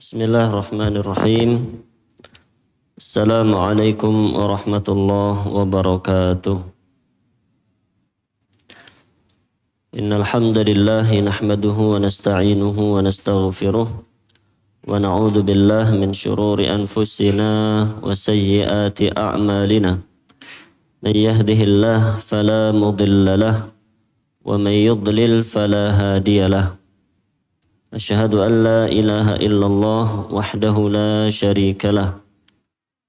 Bismillahirrahmanirrahim. Assalamualaikum warahmatullahi wabarakatuh. Innal hamdalillah nahmaduhu wa nasta'inuhu wa nastaghfiruh wa na'udzu billahi min shururi anfusina wa sayyiati a'malina. May yahdihillahu fala mudilla lahu wa may yudlil fala hadiya lahu. Asyhadu an la ilaha illallah wahdahu la syarika lah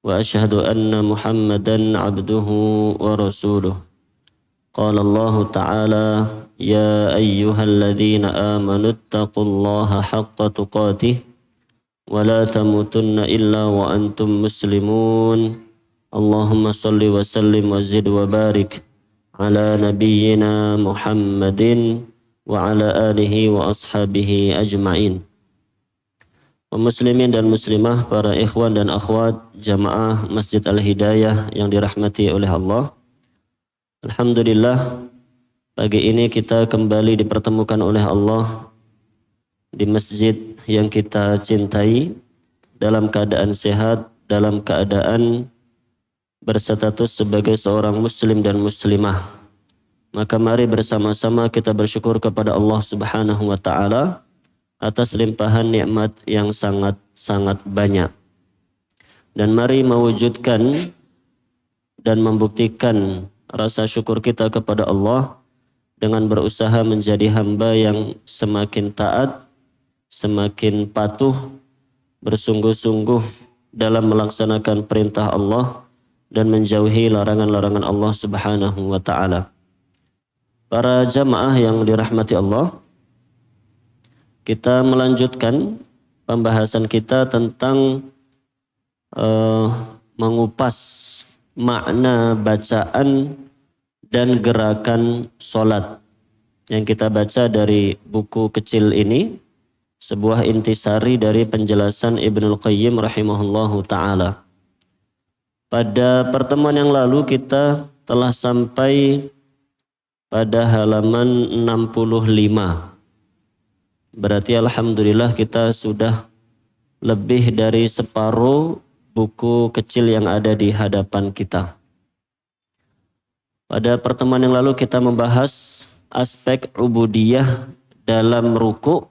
wa asyhadu anna Muhammadan abduhu wa rasuluh. Qala Allah Ta'ala ya ayyuhalladzina amanu ittaqullaha haqqa tuqatih wa la tamutunna illa wa antum muslimun. Allahumma salli wa sallim wa zid wa barik ala nabiyyina Muhammadin wa ala alihi wa ashabihi ajma'in. Muslimin dan muslimah, para ikhwan dan akhwat jamaah Masjid Al-Hidayah yang dirahmati oleh Allah. Alhamdulillah, pagi ini kita kembali dipertemukan oleh Allah di masjid yang kita cintai, dalam keadaan sehat, dalam keadaan berstatus sebagai seorang muslim dan muslimah. Maka mari bersama-sama kita bersyukur kepada Allah Subhanahu wa Ta'ala atas limpahan nikmat yang sangat-sangat banyak. Dan mari mewujudkan dan membuktikan rasa syukur kita kepada Allah dengan berusaha menjadi hamba yang semakin taat, semakin patuh, bersungguh-sungguh dalam melaksanakan perintah Allah dan menjauhi larangan-larangan Allah Subhanahu wa Ta'ala. Para jamaah yang dirahmati Allah, kita melanjutkan pembahasan kita tentang mengupas makna bacaan dan gerakan sholat yang kita baca dari buku kecil ini, sebuah intisari dari penjelasan Ibnul Qayyim rahimahullahu ta'ala. Pada pertemuan yang lalu kita telah sampai pada halaman 65. Berarti alhamdulillah kita sudah lebih dari separuh buku kecil yang ada di hadapan kita. Pada pertemuan yang lalu kita membahas aspek ubudiyah dalam ruku.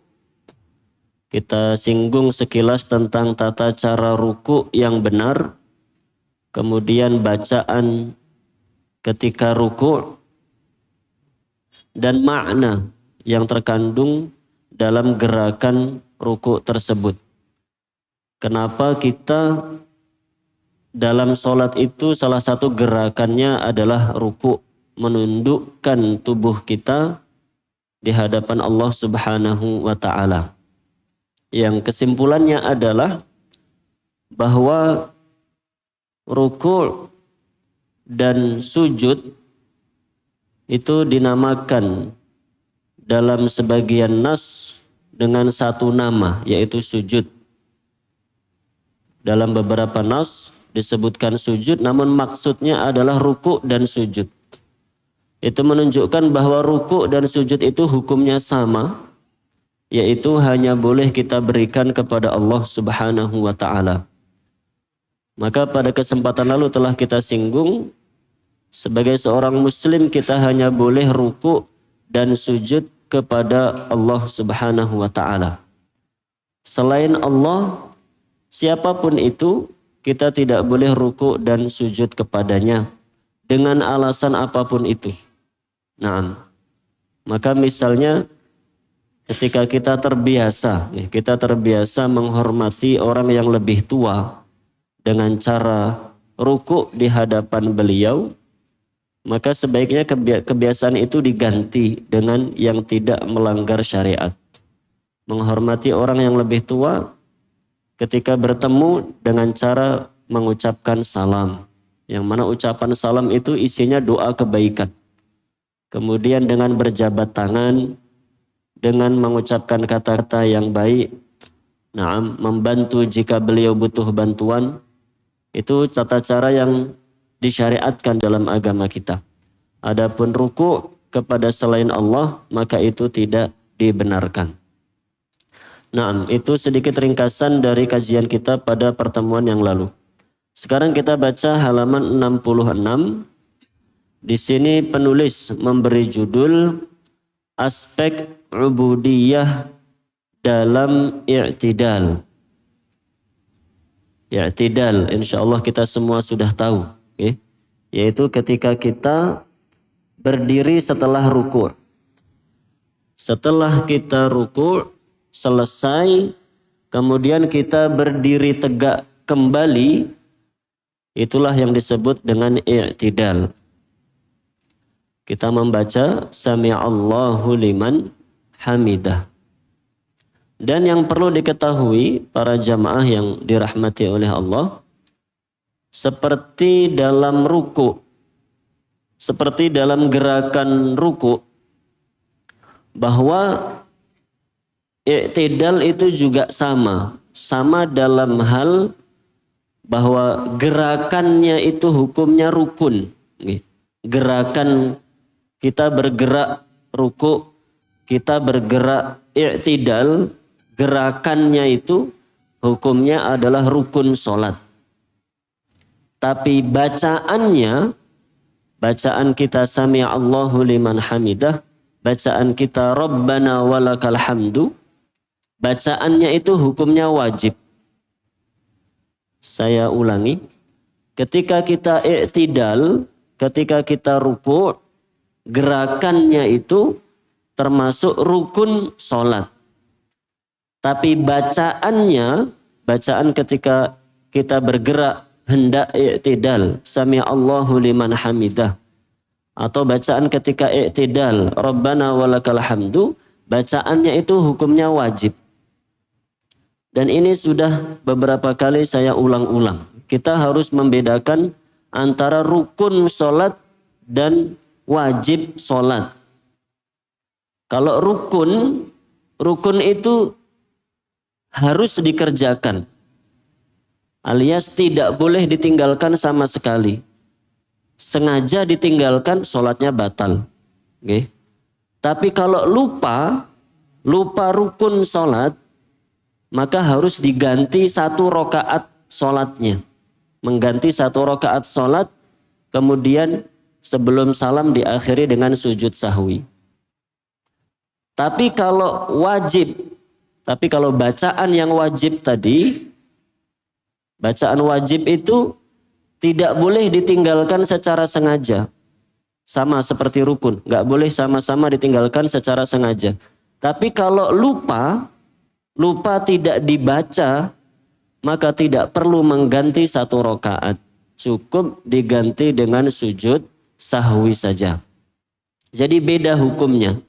Kita singgung sekilas tentang tata cara ruku yang benar, kemudian bacaan ketika ruku, dan makna yang terkandung dalam gerakan ruku tersebut. Kenapa kita dalam sholat itu salah satu gerakannya adalah ruku, menundukkan tubuh kita di hadapan Allah Subhanahu wa Ta'ala. Yang kesimpulannya adalah bahwa ruku dan sujud itu dinamakan dalam sebagian nas dengan satu nama, yaitu sujud. Dalam beberapa nas disebutkan sujud, namun maksudnya adalah ruku dan sujud. Itu menunjukkan bahwa ruku dan sujud itu hukumnya sama, yaitu hanya boleh kita berikan kepada Allah Subhanahu wa Ta'ala. Maka pada kesempatan lalu telah kita singgung, sebagai seorang muslim kita hanya boleh ruku dan sujud kepada Allah Subhanahu wa Ta'ala. Selain Allah, siapapun itu, kita tidak boleh ruku dan sujud kepadanya dengan alasan apapun itu. Nah, maka misalnya ketika kita terbiasa menghormati orang yang lebih tua dengan cara ruku di hadapan beliau, maka sebaiknya kebiasaan itu diganti dengan yang tidak melanggar syariat. Menghormati orang yang lebih tua ketika bertemu dengan cara mengucapkan salam. Yang mana ucapan salam itu isinya doa kebaikan. Kemudian dengan berjabat tangan, dengan mengucapkan kata-kata yang baik, membantu jika beliau butuh bantuan, itu tata cara yang disyariatkan dalam agama kita. Adapun ruku kepada selain Allah, maka itu tidak dibenarkan. Nah, itu sedikit ringkasan dari kajian kita pada pertemuan yang lalu. Sekarang kita baca halaman 66. Di sini penulis memberi judul aspek ubudiyah dalam i'tidal. I'tidal, insyaallah kita semua sudah tahu, okay? Yaitu ketika kita berdiri setelah ruku'. Setelah kita ruku' selesai, kemudian kita berdiri tegak kembali, itulah yang disebut dengan i'tidal. Kita membaca sami'allahu liman hamidah. Dan yang perlu diketahui para jamaah yang dirahmati oleh Allah, seperti dalam ruku', seperti dalam gerakan ruku', bahwa i'tidal itu juga sama dalam hal bahwa gerakannya itu hukumnya rukun. Gerakan kita bergerak ruku', kita bergerak i'tidal, gerakannya itu hukumnya adalah rukun sholat. Tapi bacaan kita sami'allahu liman hamidah, bacaan kita rabbana walakal hamdu, bacaannya itu hukumnya wajib. Saya ulangi, ketika kita i'tidal, ketika kita ruku', gerakannya itu termasuk rukun sholat. Tapi bacaan ketika kita bergerak hendak i'tidal, sami'allahu liman hamidah, atau bacaan ketika i'tidal, rabbana walakal hamdu, bacaannya itu hukumnya wajib. Dan ini sudah beberapa kali saya ulang-ulang. Kita harus membedakan antara rukun sholat dan wajib sholat. Kalau rukun itu harus dikerjakan, alias tidak boleh ditinggalkan sama sekali. Sengaja ditinggalkan, sholatnya batal. Okay. Tapi kalau lupa rukun sholat, maka harus diganti 1 rakaat sholatnya. Mengganti 1 rakaat sholat, kemudian sebelum salam diakhiri dengan sujud sahwi. Tapi kalau bacaan yang wajib tadi, bacaan wajib itu tidak boleh ditinggalkan secara sengaja. Sama seperti rukun, nggak boleh sama-sama ditinggalkan secara sengaja. Tapi kalau lupa tidak dibaca, maka tidak perlu mengganti 1 rakaat. Cukup diganti dengan sujud sahwi saja. Jadi beda hukumnya.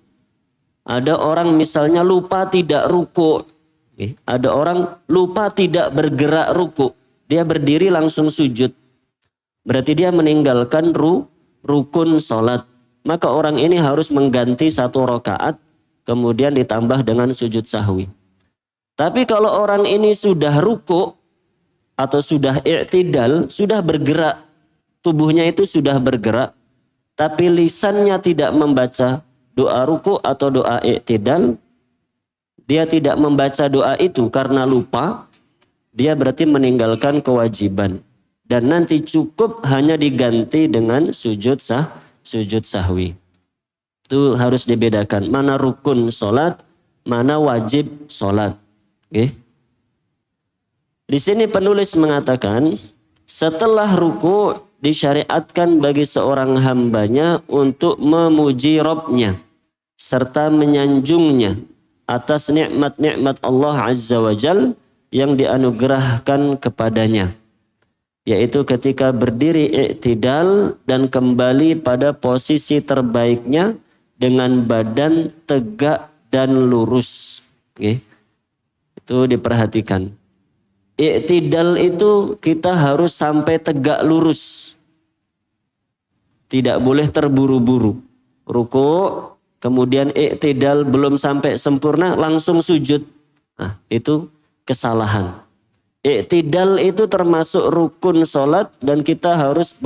Ada orang misalnya lupa tidak ruku'. Ada orang lupa tidak bergerak ruku'. Dia berdiri langsung sujud. Berarti dia meninggalkan rukun sholat. Maka orang ini harus mengganti 1 rakaat, kemudian ditambah dengan sujud sahwi. Tapi kalau orang ini sudah ruku' atau sudah i'tidal, sudah bergerak, tubuhnya itu sudah bergerak, tapi lisannya tidak membaca doa ruku' atau doa i'tidal, dia tidak membaca doa itu karena lupa, dia berarti meninggalkan kewajiban. Dan nanti cukup hanya diganti dengan sujud sahwi. Itu harus dibedakan. Mana rukun sholat, mana wajib sholat. Okay. Di sini penulis mengatakan, setelah ruku' disyariatkan bagi seorang hambanya untuk memuji Rabbnya serta menyanjungnya atas nikmat-nikmat Allah Azza wa Jal yang dianugerahkan kepadanya, yaitu ketika berdiri i'tidal dan kembali pada posisi terbaiknya dengan badan tegak dan lurus. Okay. Itu diperhatikan. I'tidal itu kita harus sampai tegak lurus. Tidak boleh terburu-buru. Ruku', kemudian i'tidal belum sampai sempurna langsung sujud. Nah, itu kesalahan. I'tidal itu termasuk rukun sholat dan kita harus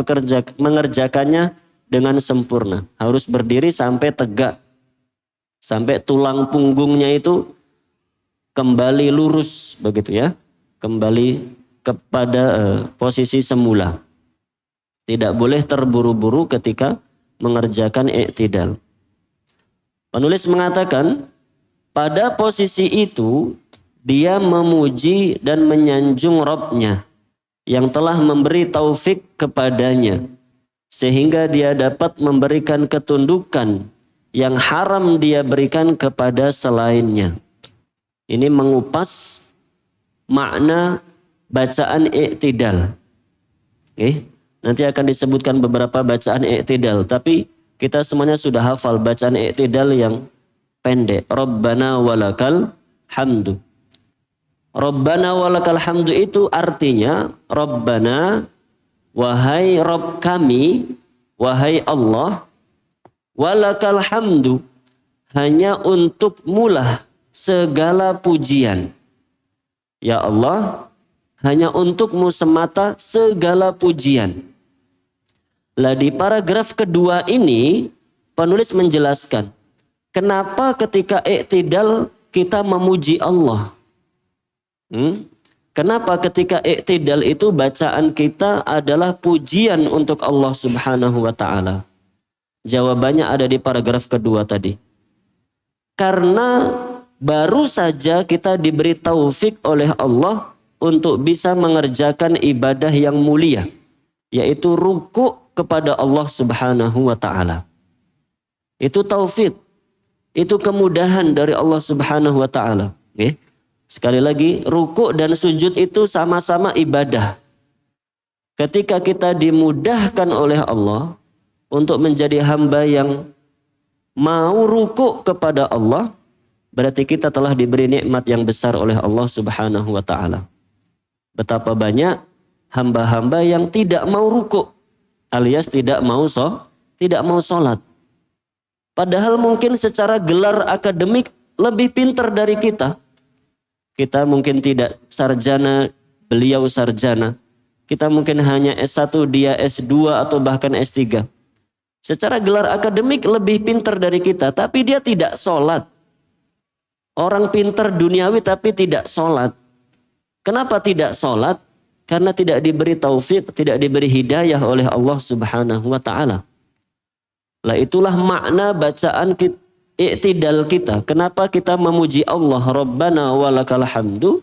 mengerjakannya dengan sempurna. Harus berdiri sampai tegak. Sampai tulang punggungnya itu kembali lurus begitu ya. Kembali kepada posisi semula. Tidak boleh terburu-buru ketika mengerjakan i'tidal. Penulis mengatakan pada posisi itu dia memuji dan menyanjung Rabb-nya yang telah memberi taufik kepadanya sehingga dia dapat memberikan ketundukan yang haram dia berikan kepada selainnya. Ini mengupas makna bacaan i'tidal. Nanti akan disebutkan beberapa bacaan i'tidal, tapi kita semuanya sudah hafal bacaan i'tidal yang pendek. Rabbana walakal hamdu. Rabbana walakal hamdu itu artinya Rabbana, wahai Rabb kami, wahai Allah, walakal hamdu, hanya untuk mulah segala pujian. Ya Allah, hanya untukmu semata segala pujian. Lah di paragraf kedua ini penulis menjelaskan kenapa ketika i'tidal kita memuji Allah. Kenapa ketika i'tidal itu bacaan kita adalah pujian untuk Allah Subhanahu wa taala? Jawabannya ada di paragraf kedua tadi. Karena baru saja kita diberi taufik oleh Allah untuk bisa mengerjakan ibadah yang mulia, yaitu ruku kepada Allah Subhanahu wa taala. Itu taufik, itu kemudahan dari Allah Subhanahu wa taala. Sekali lagi, ruku dan sujud itu sama-sama ibadah. Ketika kita dimudahkan oleh Allah untuk menjadi hamba yang mau ruku kepada Allah, berarti kita telah diberi nikmat yang besar oleh Allah Subhanahu wa taala. Betapa banyak hamba-hamba yang tidak mau ruku, alias tidak mau sholat. Padahal mungkin secara gelar akademik lebih pintar dari kita. Kita mungkin tidak sarjana, beliau sarjana. Kita mungkin hanya S1, dia S2 atau bahkan S3. Secara gelar akademik lebih pintar dari kita, tapi dia tidak sholat. Orang pintar duniawi tapi tidak sholat. Kenapa tidak sholat? Karena tidak diberi taufik, tidak diberi hidayah oleh Allah Subhanahu wa taala. Lah itulah makna bacaan i'tidal kita. Kenapa kita memuji Allah Rabbana walakal hamdu?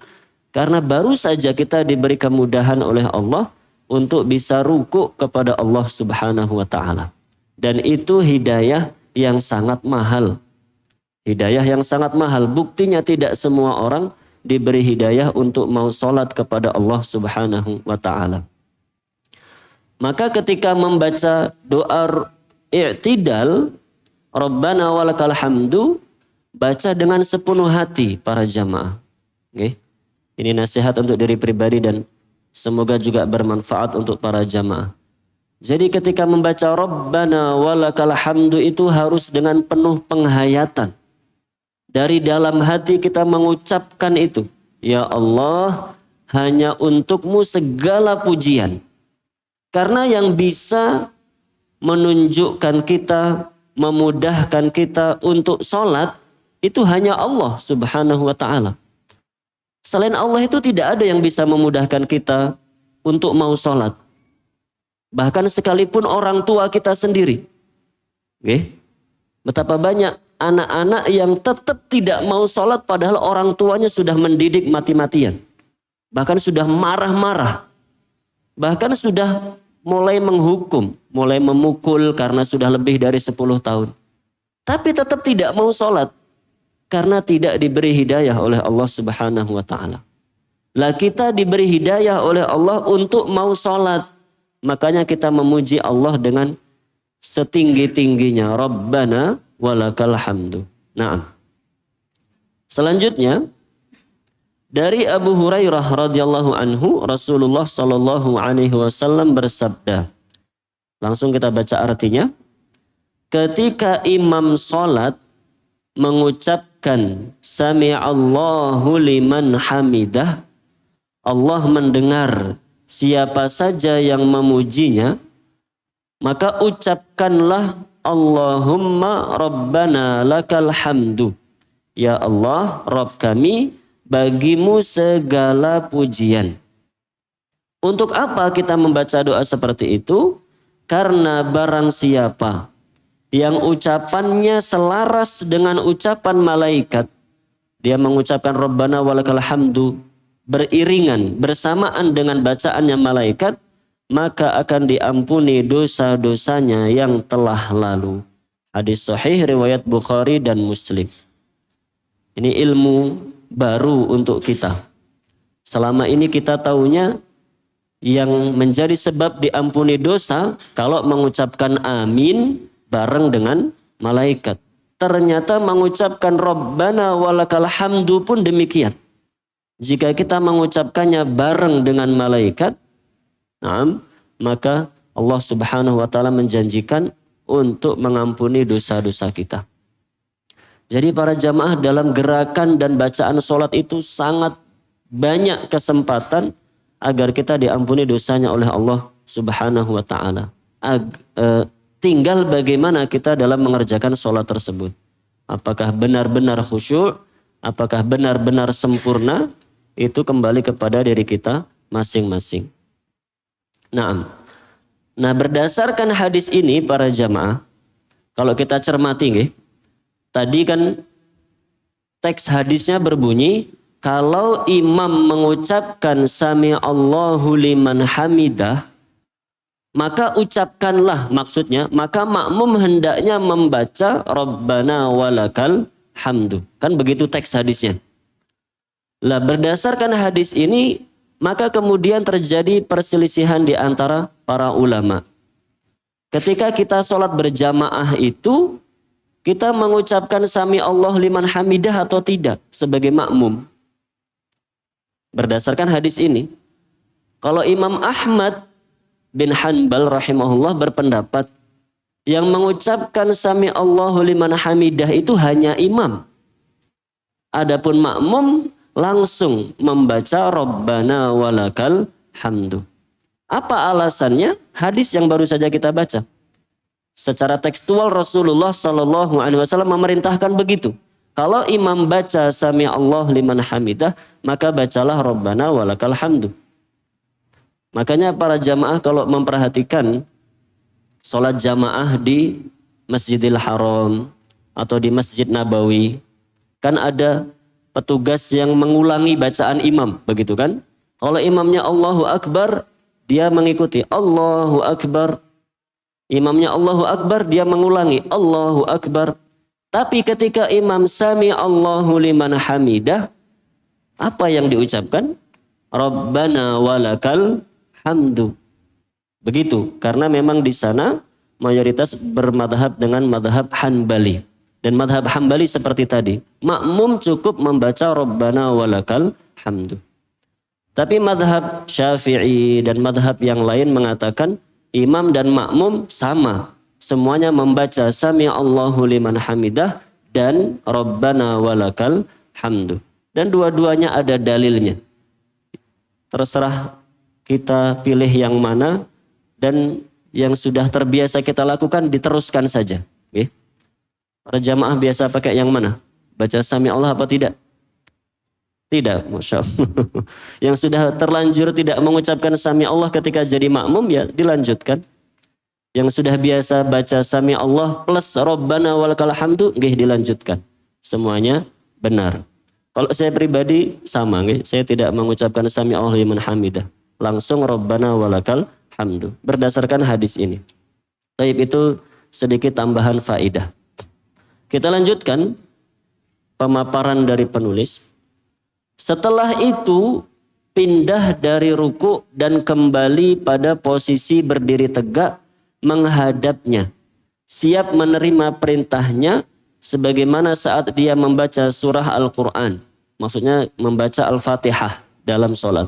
Karena baru saja kita diberi kemudahan oleh Allah untuk bisa ruku kepada Allah Subhanahu wa taala. Dan itu hidayah yang sangat mahal. Hidayah yang sangat mahal. Buktinya tidak semua orang diberi hidayah untuk mau sholat kepada Allah Subhanahu wa ta'ala. Maka ketika membaca doa i'tidal, Rabbana walakal hamdu, baca dengan sepenuh hati para jamaah. Ini nasihat untuk diri pribadi dan semoga juga bermanfaat untuk para jamaah. Jadi ketika membaca Rabbana walakal hamdu itu harus dengan penuh penghayatan. Dari dalam hati kita mengucapkan itu. Ya Allah, hanya untukmu segala pujian. Karena yang bisa menunjukkan kita, memudahkan kita untuk sholat, itu hanya Allah Subhanahu wa ta'ala. Selain Allah itu tidak ada yang bisa memudahkan kita untuk mau sholat. Bahkan sekalipun orang tua kita sendiri. Betapa banyak anak-anak yang tetap tidak mau sholat padahal orang tuanya sudah mendidik mati-matian. Bahkan sudah marah-marah. Bahkan sudah mulai menghukum, mulai memukul karena sudah lebih dari 10 tahun. Tapi tetap tidak mau sholat karena tidak diberi hidayah oleh Allah Subhanahu wa ta'ala. Lah kita diberi hidayah oleh Allah untuk mau sholat. Makanya kita memuji Allah dengan setinggi-tingginya. Rabbana walakal hamdu. Naam. Selanjutnya dari Abu Hurairah radhiyallahu anhu, Rasulullah sallallahu alaihi wasallam bersabda. Langsung kita baca artinya. Ketika imam salat mengucapkan sami'allahu liman hamidah, Allah mendengar siapa saja yang memujinya, maka ucapkanlah Allahumma rabbana lakal hamdu. Ya Allah, Rabb kami, bagimu segala pujian. Untuk apa kita membaca doa seperti itu? Karena barang siapa yang ucapannya selaras dengan ucapan malaikat, dia mengucapkan Rabbana walakal hamdu beriringan bersamaan dengan bacaannya malaikat, maka akan diampuni dosa-dosanya yang telah lalu. Hadis sahih riwayat Bukhari dan Muslim. Ini ilmu baru untuk kita. Selama ini kita taunya yang menjadi sebab diampuni dosa kalau mengucapkan amin bareng dengan malaikat. Ternyata mengucapkan Rabbana walakal hamdu pun demikian. Jika kita mengucapkannya bareng dengan malaikat, maka Allah Subhanahu wa taala menjanjikan untuk mengampuni dosa-dosa kita. Jadi para jamaah, dalam gerakan dan bacaan sholat itu sangat banyak kesempatan agar kita diampuni dosanya oleh Allah Subhanahu wa taala. Tinggal bagaimana kita dalam mengerjakan sholat tersebut. Apakah benar-benar khusyuk, apakah benar-benar sempurna, itu kembali kepada diri kita masing-masing. Nah, berdasarkan hadis ini para jamaah, kalau kita cermati nggih, tadi kan teks hadisnya berbunyi, kalau imam mengucapkan sami Allahu liman hamidah, maka ucapkanlah, maksudnya, maka makmum hendaknya membaca Rabbana walakal hamdu. Kan begitu teks hadisnya. Lah berdasarkan hadis ini, maka kemudian terjadi perselisihan di antara para ulama. Ketika kita sholat berjamaah itu, kita mengucapkan sami Allah liman hamidah atau tidak sebagai makmum. Berdasarkan hadis ini, kalau Imam Ahmad bin Hanbal rahimahullah berpendapat yang mengucapkan sami Allahu liman hamidah itu hanya imam. Adapun makmum langsung membaca Rabbana walakal hamdu. Apa alasannya? Hadis yang baru saja kita baca. Secara tekstual Rasulullah Shallallahu Alaihi Wasallam memerintahkan begitu. Kalau imam baca sami Allah liman hamidah, maka bacalah Rabbana walakal hamdu. Makanya para jamaah kalau memperhatikan sholat jamaah di Masjidil Haram atau di Masjid Nabawi, kan ada petugas yang mengulangi bacaan imam, begitu kan? Kalau imamnya Allahu Akbar, dia mengikuti Allahu Akbar. Imamnya Allahu Akbar, dia mengulangi Allahu Akbar. Tapi ketika imam sami Allahu liman hamidah, apa yang diucapkan? Rabbana walakal hamdu. Begitu, karena memang di sana mayoritas bermadhab dengan madhab Hanbali. Dan madhab Hanbali seperti tadi, makmum cukup membaca Rabbana walakal hamdu. Tapi madhab Syafi'i dan madhab yang lain mengatakan imam dan makmum sama. Semuanya membaca sami Allahu liman hamidah dan Rabbana walakal hamdu. Dan dua-duanya ada dalilnya. Terserah kita pilih yang mana, dan yang sudah terbiasa kita lakukan diteruskan saja. Okay? Para jamaah biasa pakai yang mana? Baca sami Allah apa tidak? Tidak, Masya Allah. Yang sudah terlanjur tidak mengucapkan sami Allah ketika jadi makmum, ya dilanjutkan. Yang sudah biasa baca sami Allah plus Rabbana walakal hamdu, nggih dilanjutkan. Semuanya benar. Kalau saya pribadi sama, nggih, saya tidak mengucapkan sami Allah liman hamidah. Langsung Rabbana walakal hamdu. Berdasarkan hadis ini. Baik, itu sedikit tambahan faidah. Kita lanjutkan pemaparan dari penulis. Setelah itu pindah dari ruku dan kembali pada posisi berdiri tegak menghadapnya. Siap menerima perintahnya sebagaimana saat dia membaca surah Al-Quran. Maksudnya membaca Al-Fatihah dalam sholat.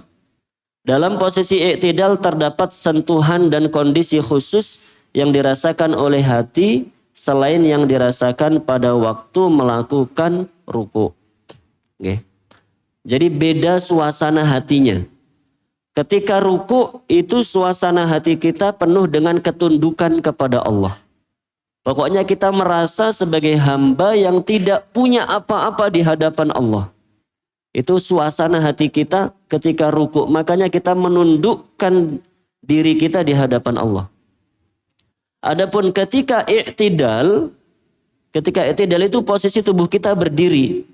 Dalam posisi i'tidal terdapat sentuhan dan kondisi khusus yang dirasakan oleh hati selain yang dirasakan pada waktu melakukan ruku. Okay. Jadi beda suasana hatinya. Ketika ruku itu suasana hati kita penuh dengan ketundukan kepada Allah. Pokoknya kita merasa sebagai hamba yang tidak punya apa-apa di hadapan Allah. Itu suasana hati kita ketika ruku. Makanya kita menundukkan diri kita di hadapan Allah. Adapun ketika i'tidal itu posisi tubuh kita berdiri.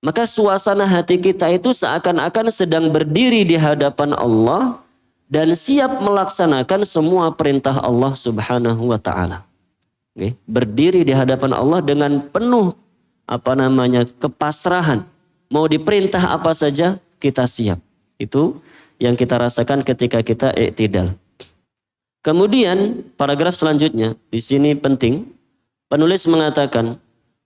Maka suasana hati kita itu seakan-akan sedang berdiri di hadapan Allah dan siap melaksanakan semua perintah Allah Subhanahu wa taala. Okay. Berdiri di hadapan Allah dengan penuh kepasrahan. Mau diperintah apa saja kita siap. Itu yang kita rasakan ketika kita i'tidal. Kemudian paragraf selanjutnya di sini penting. Penulis mengatakan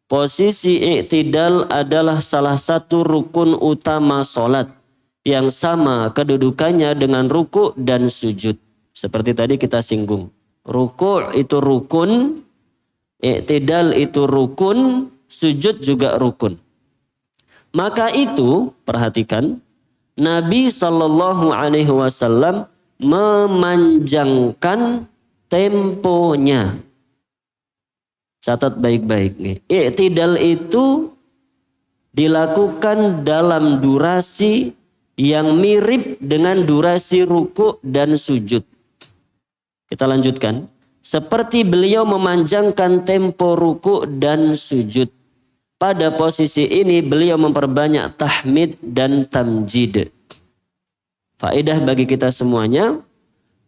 posisi i'tidal adalah salah satu rukun utama salat yang sama kedudukannya dengan ruku dan sujud. Seperti tadi kita singgung. Ruku itu rukun, i'tidal itu rukun, sujud juga rukun. Maka itu, perhatikan, Nabi SAW memanjangkan temponya. Catat baik-baik nih. I'tidal itu dilakukan dalam durasi yang mirip dengan durasi ruku dan sujud. Kita lanjutkan. Seperti beliau memanjangkan tempo ruku dan sujud. Pada posisi ini beliau memperbanyak tahmid dan tamjid. Faedah bagi kita semuanya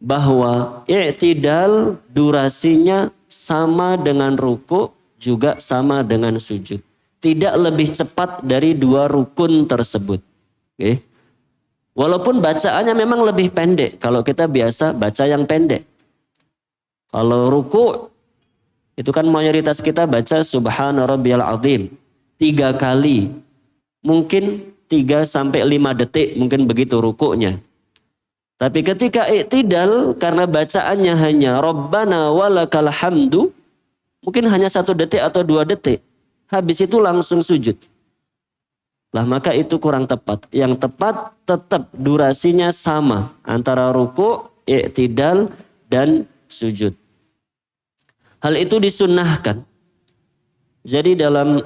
bahwa i'tidal durasinya sama dengan ruku juga sama dengan sujud. Tidak lebih cepat dari dua rukun tersebut. Okay. Walaupun bacaannya memang lebih pendek. Kalau kita biasa baca yang pendek. Kalau ruku itu kan mayoritas kita baca Subhana Rabbiyal Azim 3 kali. Mungkin 3 sampai 5 detik mungkin begitu rukunya. Tapi ketika i'tidal karena bacaannya hanya Rabbana walakal hamdu, mungkin hanya 1 detik atau 2 detik. Habis itu langsung sujud. Lah maka itu kurang tepat. Yang tepat tetap durasinya sama antara ruku, i'tidal dan sujud. Hal itu disunnahkan. Jadi dalam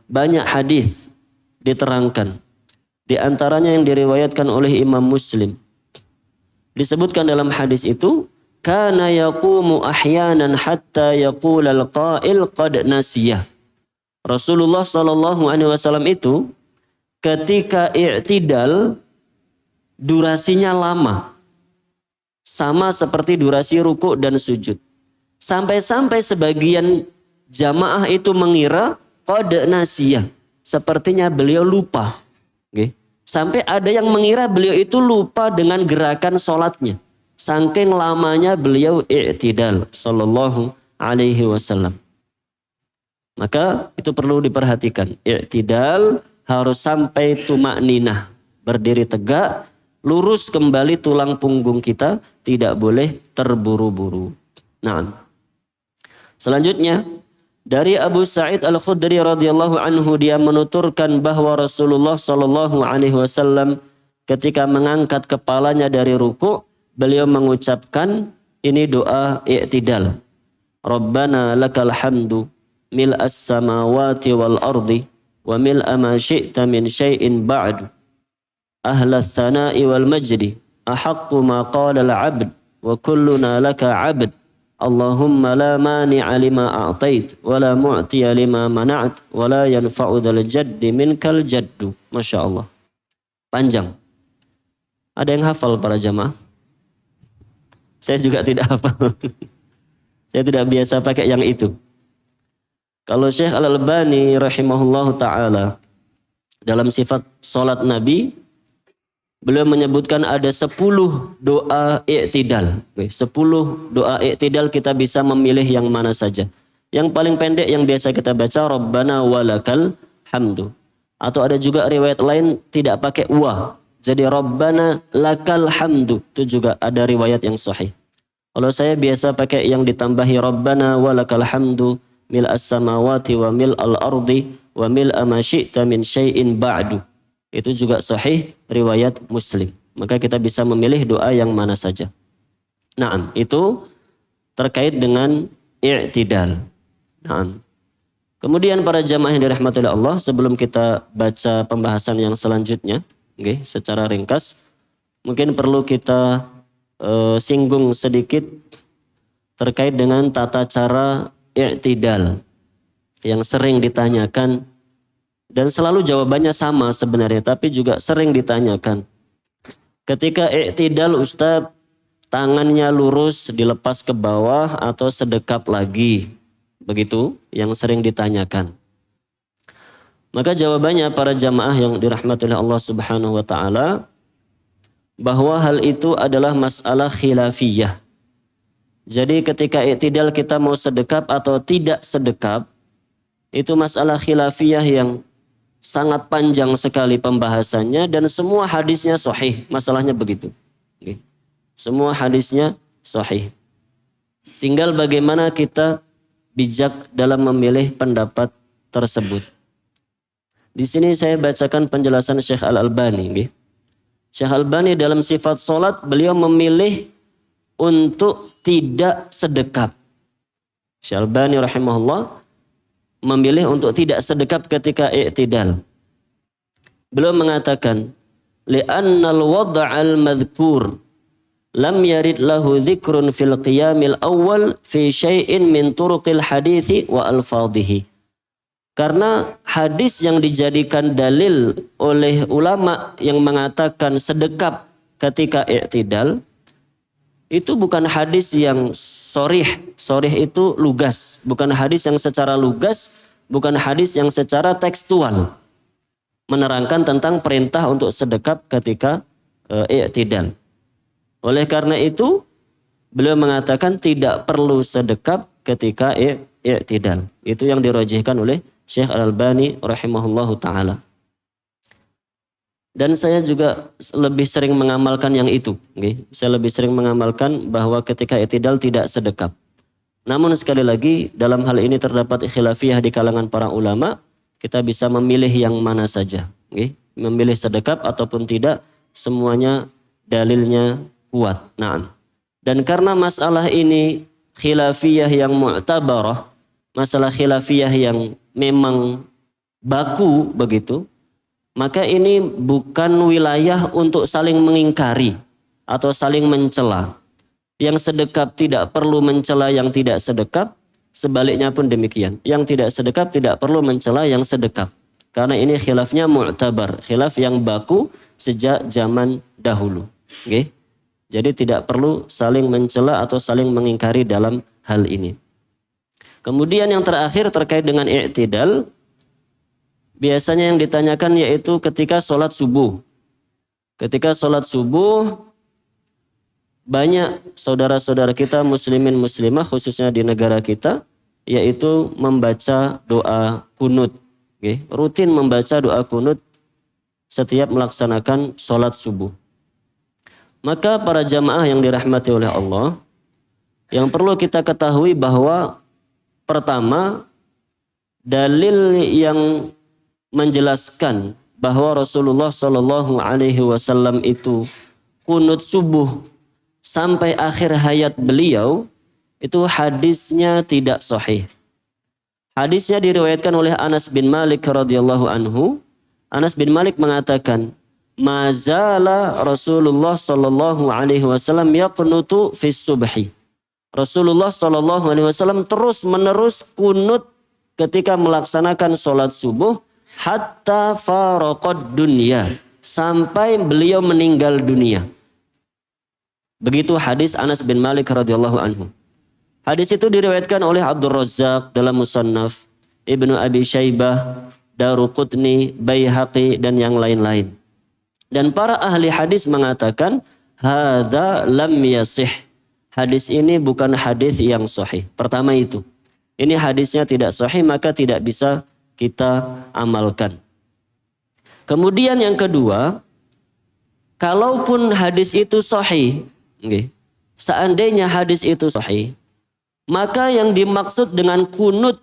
banyak hadis diterangkan. Di antaranya yang diriwayatkan oleh Imam Muslim. Disebutkan dalam hadis itu, kana yaqumu ahyanan hatta yaqulal qa'il qad nasiyah. Rasulullah SAW itu ketika i'tidal durasinya lama. Sama seperti durasi ruku dan sujud. Sampai-sampai sebagian jamaah itu mengira qad nasiyah. Sepertinya beliau lupa. Okay. Sampai ada yang mengira beliau itu lupa dengan gerakan sholatnya. Saking lamanya beliau i'tidal sallallahu alaihi wasallam. Maka itu perlu diperhatikan. I'tidal harus sampai tumakninah. Berdiri tegak, lurus kembali tulang punggung kita. Tidak boleh terburu-buru. Nah, selanjutnya dari Abu Sa'id Al-Khudri radhiyallahu anhu dia menuturkan bahwa Rasulullah sallallahu alaihi wasallam ketika mengangkat kepalanya dari ruku, beliau mengucapkan ini doa i'tidal. Rabbana lakal hamdu mil'as samawati wal ardi wa mil'a ma syi'ta min syai'in ba'du. Ahla tsana'i wal majdi ahaqqu ma qala al-'abd wa kulluna laka 'abd. Allahumma la mani'a lima a'tait wa la mu'tiya lima mana'at wa la yanfa'u dzal jaddi minkal jaddu. Masya Allah. Panjang. Ada yang hafal para jamaah? Saya juga tidak hafal. Saya tidak biasa pakai yang itu. Kalau Syekh Al-Albani rahimahullahu ta'ala dalam sifat salat Nabi, beliau menyebutkan ada 10 doa i'tidal. 10 doa i'tidal kita bisa memilih yang mana saja. Yang paling pendek yang biasa kita baca Rabbana walakal hamdu. Atau ada juga riwayat lain tidak pakai wa. Jadi Rabbana lakal hamdu. Itu juga ada riwayat yang sahih. Kalau saya biasa pakai yang ditambahi Rabbana walakal hamdu mil'as samawati wa mil'al ardi wa mil'a ma syi'ta min syai'in ba'du. Itu juga sahih riwayat Muslim. Maka kita bisa memilih doa yang mana saja. Naam, itu terkait dengan i'tidal. Naam. Kemudian para jamaah yang dirahmati oleh Allah, sebelum kita baca pembahasan yang selanjutnya, secara ringkas, mungkin perlu kita singgung sedikit terkait dengan tata cara i'tidal yang sering ditanyakan dan selalu jawabannya sama sebenarnya, tapi juga sering ditanyakan. Ketika i'tidal, Ustadz, tangannya lurus dilepas ke bawah atau sedekap lagi? Begitu yang sering ditanyakan. Maka jawabannya para jamaah yang dirahmati oleh Allah Subhanahu wa taala, bahwa hal itu adalah masalah khilafiyah. Jadi ketika i'tidal kita mau sedekap atau tidak sedekap, itu masalah khilafiyah yang sangat panjang sekali pembahasannya dan semua hadisnya sahih. Masalahnya begitu. Semua hadisnya sahih. Tinggal bagaimana kita bijak dalam memilih pendapat tersebut. Di sini saya bacakan penjelasan Syekh Al-Albani. Syekh Al-Albani dalam sifat sholat, beliau memilih untuk tidak sedekap. Syekh Al-Albani rahimahullah memilih untuk tidak sedekap ketika i'tidal. Beliau mengatakan, li'annal wad'al madhkur lam yarid lahu dzikrun fil qiyamil awal fi syai'in min turuqil hadithi wa alfadhihi. Karena hadis yang dijadikan dalil oleh ulama yang mengatakan sedekap ketika i'tidal, itu bukan hadis yang sorih. Sorih itu lugas. Bukan hadis yang secara lugas, bukan hadis yang secara tekstual menerangkan tentang perintah untuk sedekap ketika i'tidal. Oleh karena itu, beliau mengatakan tidak perlu sedekap ketika i'tidal. Itu yang dirajihkan oleh Syekh Al-Albani rahimahullahu ta'ala. Dan saya juga lebih sering mengamalkan yang itu. Saya lebih sering mengamalkan bahwa ketika i'tidal tidak sedekap. Namun sekali lagi, dalam hal ini terdapat khilafiyah di kalangan para ulama. Kita bisa memilih yang mana saja. Memilih sedekap ataupun tidak, semuanya dalilnya kuat. Naam. Dan karena masalah ini khilafiyah yang mu'tabarah, masalah khilafiyah yang memang baku begitu, maka ini bukan wilayah untuk saling mengingkari atau saling mencela. Yang sedekap tidak perlu mencela yang tidak sedekap, sebaliknya pun demikian. Yang tidak sedekap tidak perlu mencela yang sedekap. Karena ini khilafnya mu'tabar, khilaf yang baku sejak zaman dahulu. Jadi tidak perlu saling mencela atau saling mengingkari dalam hal ini. Kemudian yang terakhir terkait dengan i'tidal, biasanya yang ditanyakan yaitu ketika sholat subuh. Ketika sholat subuh, banyak saudara-saudara kita muslimin muslimah khususnya di negara kita, yaitu membaca doa kunut. Rutin membaca doa kunut setiap melaksanakan sholat subuh. Maka para jamaah yang dirahmati oleh Allah, yang perlu kita ketahui bahwa pertama, dalil yang menjelaskan bahwa Rasulullah Shallallahu Alaihi Wasallam itu kunut subuh sampai akhir hayat beliau, itu hadisnya tidak sahih. Hadisnya diriwayatkan oleh Anas bin Malik radhiyallahu anhu. Anas bin Malik mengatakan, mazala Rasulullah Shallallahu Alaihi Wasallam yaqnutu fis subhi. Rasulullah Shallallahu Alaihi Wasallam terus menerus kunut ketika melaksanakan sholat subuh hatta faraqad dunya, sampai beliau meninggal dunia. Begitu hadis Anas bin Malik radhiyallahu anhu. Hadis itu diriwayatkan oleh Abdul Razzaq dalam Musannaf, Ibnu Abi Syaibah, Daruqutni, Baihaqi dan yang lain-lain. Dan para ahli hadis mengatakan hadza lam yasih. Hadis ini bukan hadis yang sahih. Pertama itu. Ini hadisnya tidak sahih, maka tidak bisa kita amalkan. Kemudian yang kedua, kalaupun hadis itu sahih, seandainya hadis itu sahih, maka yang dimaksud dengan kunut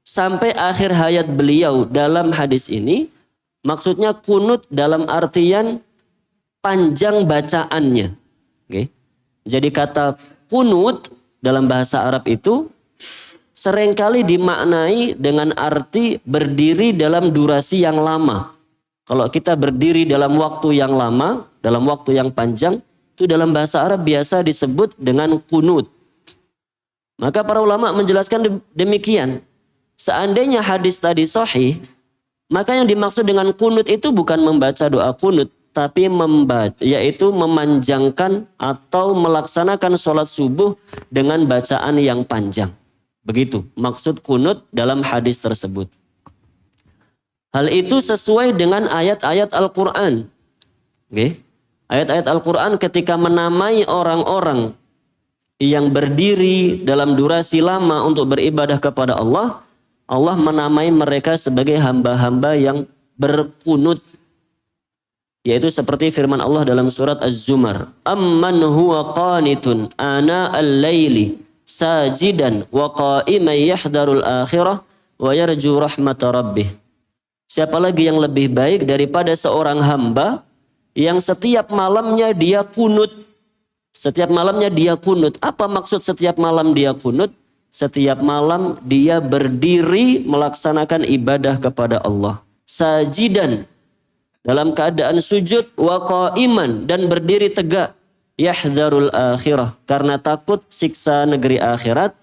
sampai akhir hayat beliau dalam hadis ini, maksudnya kunut dalam artian panjang bacaannya. Jadi kata kunut dalam bahasa Arab itu seringkali dimaknai dengan arti berdiri dalam durasi yang lama. Kalau kita berdiri dalam waktu yang lama, dalam waktu yang panjang, itu dalam bahasa Arab biasa disebut dengan kunut. Maka para ulama menjelaskan demikian. Seandainya hadis tadi sahih, maka yang dimaksud dengan kunut itu bukan membaca doa kunut, tapi yaitu memanjangkan atau melaksanakan sholat subuh dengan bacaan yang panjang. Begitu maksud kunut dalam hadis tersebut. Hal itu sesuai dengan ayat-ayat Al-Quran. Okay. Ayat-ayat Al-Quran ketika menamai orang-orang yang berdiri dalam durasi lama untuk beribadah kepada Allah, Allah menamai mereka sebagai hamba-hamba yang berkunut. Yaitu seperti firman Allah dalam surat Az-Zumar. Amman huwa qanitun ana al-layli sajidan wa qa'iman yahdarul akhirah wa yarju rahmata rabbih. Siapa lagi yang lebih baik daripada seorang hamba yang setiap malamnya dia kunut. Setiap malamnya dia kunut. Apa maksud setiap malam dia kunut? Setiap malam dia berdiri melaksanakan ibadah kepada Allah. Sajidan, dalam keadaan sujud, wa qa'iman, dan berdiri tegak. Yahdharul akhirah, karena takut siksa negeri akhirat.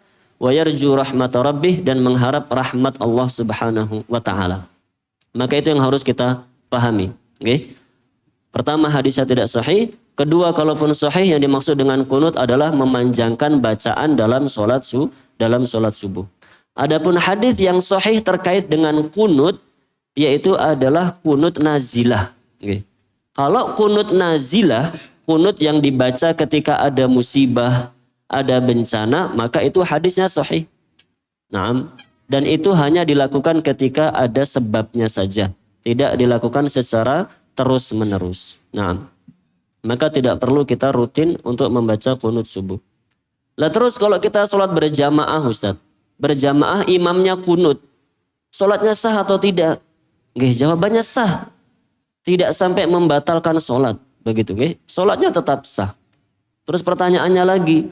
Wa yarju rahmat rabbih, dan mengharap rahmat Allah subhanahu wa ta'ala. Maka itu yang harus kita pahami. Okay? Pertama, hadisnya tidak sahih. Kedua, kalaupun sahih, yang dimaksud dengan kunut adalah memanjangkan bacaan dalam sholat subuh. Adapun hadis yang sahih terkait dengan kunut, yaitu adalah kunut nazilah. Okay. Kalau kunut nazilah, kunut yang dibaca ketika ada musibah, ada bencana, maka itu hadisnya sahih. Naam. Dan itu hanya dilakukan ketika ada sebabnya saja. Tidak dilakukan secara terus-menerus. Naam. Maka tidak perlu kita rutin untuk membaca kunut subuh. Lah terus kalau kita sholat berjamaah Ustaz. Berjamaah imamnya kunut. Sholatnya sah atau tidak? Nggih, jawabannya sah. Tidak sampai membatalkan sholat. Begitu nggih. Sholatnya tetap sah. Terus pertanyaannya lagi.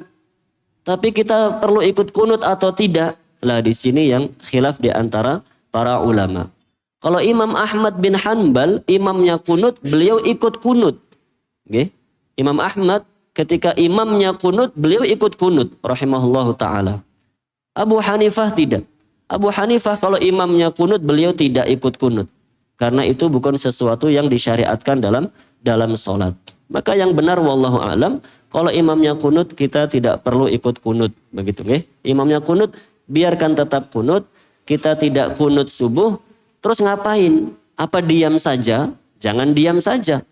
Tapi kita perlu ikut kunut atau tidak? Lah di sini yang khilaf di antara para ulama. Kalau Imam Ahmad bin Hanbal, imamnya kunut, beliau ikut kunut. Okay. Imam Ahmad ketika imamnya kunut, beliau ikut kunut rahimahullahu ta'ala. Abu Hanifah tidak. Abu Hanifah kalau imamnya kunut, beliau tidak ikut kunut. Karena itu bukan sesuatu yang disyariatkan dalam sholat. Maka yang benar wallahu a'lam, kalau imamnya kunut, kita tidak perlu ikut kunut. Begitu okay. Imamnya kunut, biarkan tetap kunut. Kita tidak kunut subuh. Terus ngapain? Apa diam saja? Jangan diam saja.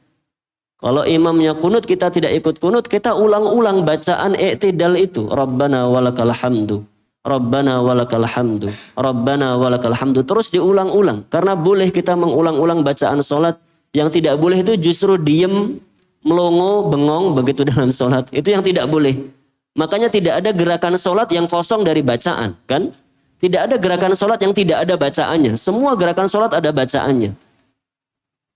Kalau imamnya kunut, kita tidak ikut kunut, kita ulang-ulang bacaan i'tidal itu. Rabbana walakal hamdu. Rabbana walakal hamdu. Rabbana walakal hamdu. Terus diulang-ulang. Karena boleh kita mengulang-ulang bacaan sholat. Yang tidak boleh itu justru diem, melongo, bengong begitu dalam sholat. Itu yang tidak boleh. Makanya tidak ada gerakan sholat yang kosong dari bacaan. Kan? Tidak ada gerakan sholat yang tidak ada bacaannya. Semua gerakan sholat ada bacaannya.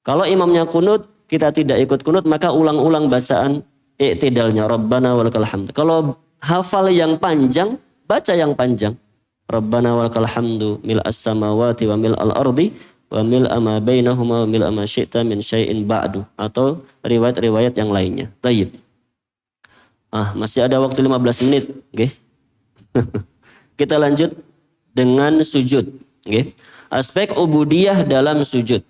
Kalau imamnya kunut, kita tidak ikut kunut, maka ulang-ulang bacaan i'tidalnya. Rabbana walakal hamdu. Kalau hafal yang panjang, baca yang panjang. Rabbana walakal hamdu mil'as samawati wa mil'al ardi wa mil'a ma bainahuma wa mil'a ma syi'ta min syai'in ba'du. Atau riwayat-riwayat yang lainnya. Tayyib. Masih ada waktu 15 menit. Okay. Kita lanjut dengan sujud. Okay. Aspek ubudiyah dalam sujud.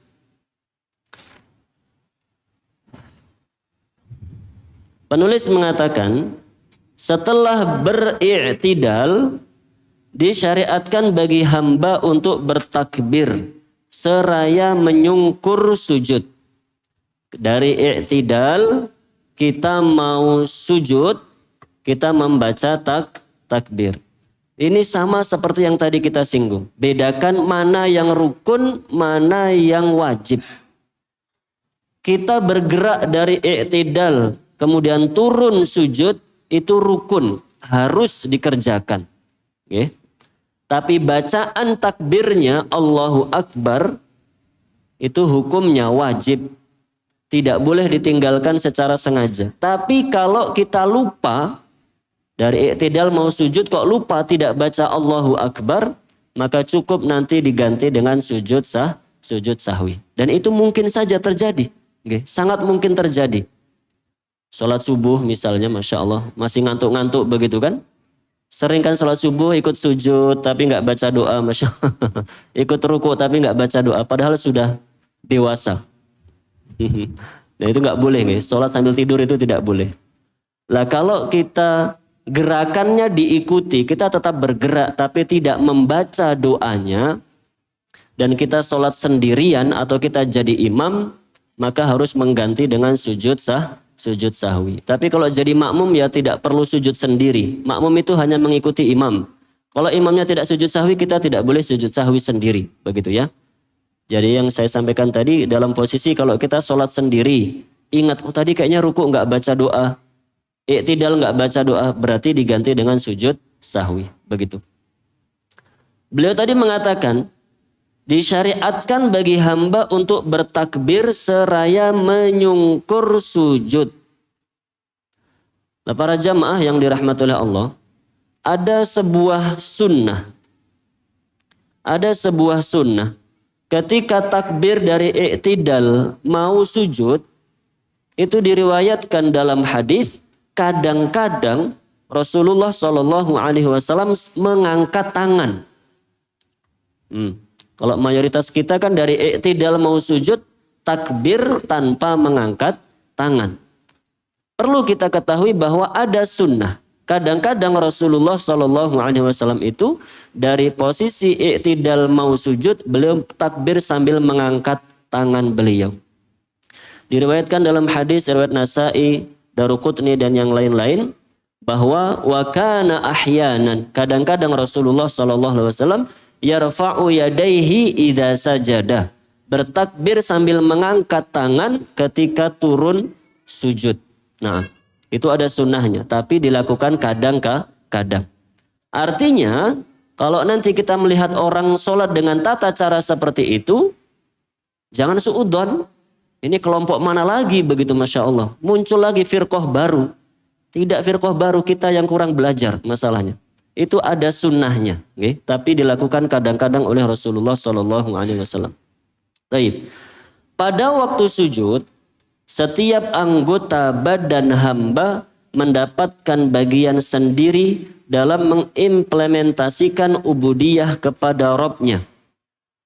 Penulis mengatakan, setelah beri'tidal, disyariatkan bagi hamba untuk bertakbir seraya menyungkur sujud. Dari i'tidal, kita mau sujud, kita membaca takbir. Ini sama seperti yang tadi kita singgung. Bedakan mana yang rukun, mana yang wajib. Kita bergerak dari i'tidal, kemudian turun sujud, itu rukun, harus dikerjakan. Okay. Tapi bacaan takbirnya Allahu Akbar, itu hukumnya wajib. Tidak boleh ditinggalkan secara sengaja. Tapi kalau kita lupa Dari i'tidal mau sujud kok lupa tidak baca Allahu Akbar, maka cukup nanti diganti dengan sujud sahwi. Dan itu mungkin saja terjadi. Okay. Sangat mungkin terjadi. Sholat subuh misalnya, Masya Allah, masih ngantuk-ngantuk begitu kan? Sering kan sholat subuh ikut sujud tapi nggak baca doa, Masya Allah. Ikut ruku tapi nggak baca doa, padahal sudah dewasa. Nah itu nggak boleh, nih. Sholat sambil tidur itu tidak boleh. Lah kalau kita gerakannya diikuti, kita tetap bergerak tapi tidak membaca doanya, dan kita sholat sendirian atau kita jadi imam, maka harus mengganti dengan sujud sahwi. Tapi kalau jadi makmum ya tidak perlu sujud sendiri. Makmum itu hanya mengikuti imam. Kalau imamnya tidak sujud sahwi, kita tidak boleh sujud sahwi sendiri, begitu ya. Jadi yang saya sampaikan tadi dalam posisi kalau kita sholat sendiri, ingat tadi kayaknya ruku nggak baca doa, i'tidal nggak baca doa, berarti diganti dengan sujud sahwi, begitu. Beliau tadi mengatakan disyariatkan bagi hamba untuk bertakbir seraya menyungkur sujud. Nah, para jamaah yang dirahmati oleh Allah, ada sebuah sunnah. Ada sebuah sunnah. Ketika takbir dari i'tidal mau sujud, itu diriwayatkan dalam hadis, kadang-kadang Rasulullah Shallallahu Alaihi Wasallam mengangkat tangan. Kalau mayoritas kita kan dari i'tidal mau sujud, takbir tanpa mengangkat tangan. Perlu kita ketahui bahwa ada sunnah. Kadang-kadang Rasulullah Shallallahu Alaihi Wasallam itu dari posisi i'tidal mau sujud, beliau takbir sambil mengangkat tangan beliau. Diriwayatkan dalam hadis riwayat Nasa'i, Daruqutni dan yang lain-lain bahwa wa kana ahyanan, kadang-kadang Rasulullah Shallallahu Alaihi Wasallam yarfa'u yadaihi idza sajada, bertakbir sambil mengangkat tangan ketika turun sujud. Nah, itu ada sunnahnya, tapi dilakukan kadang-kadang. Artinya, kalau nanti kita melihat orang sholat dengan tata cara seperti itu, jangan suudzon. Ini kelompok mana lagi begitu, Masya Allah. Muncul lagi firqah baru. Tidak firqah baru, kita yang kurang belajar masalahnya. Itu ada sunnahnya, okay? Tapi dilakukan kadang-kadang oleh Rasulullah Sallallahu Alaihi Wasallam. Baik. Pada waktu sujud, setiap anggota badan hamba mendapatkan bagian sendiri dalam mengimplementasikan ubudiyah kepada Rabb-nya.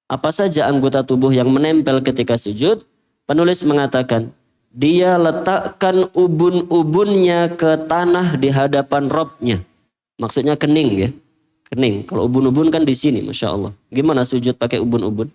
Apa saja anggota tubuh yang menempel ketika sujud? Penulis mengatakan, dia letakkan ubun-ubunnya ke tanah di hadapan Rabb-nya. Maksudnya kening ya. Kening. Kalau ubun-ubun kan di sini, Masya Allah. Gimana sujud pakai ubun-ubun?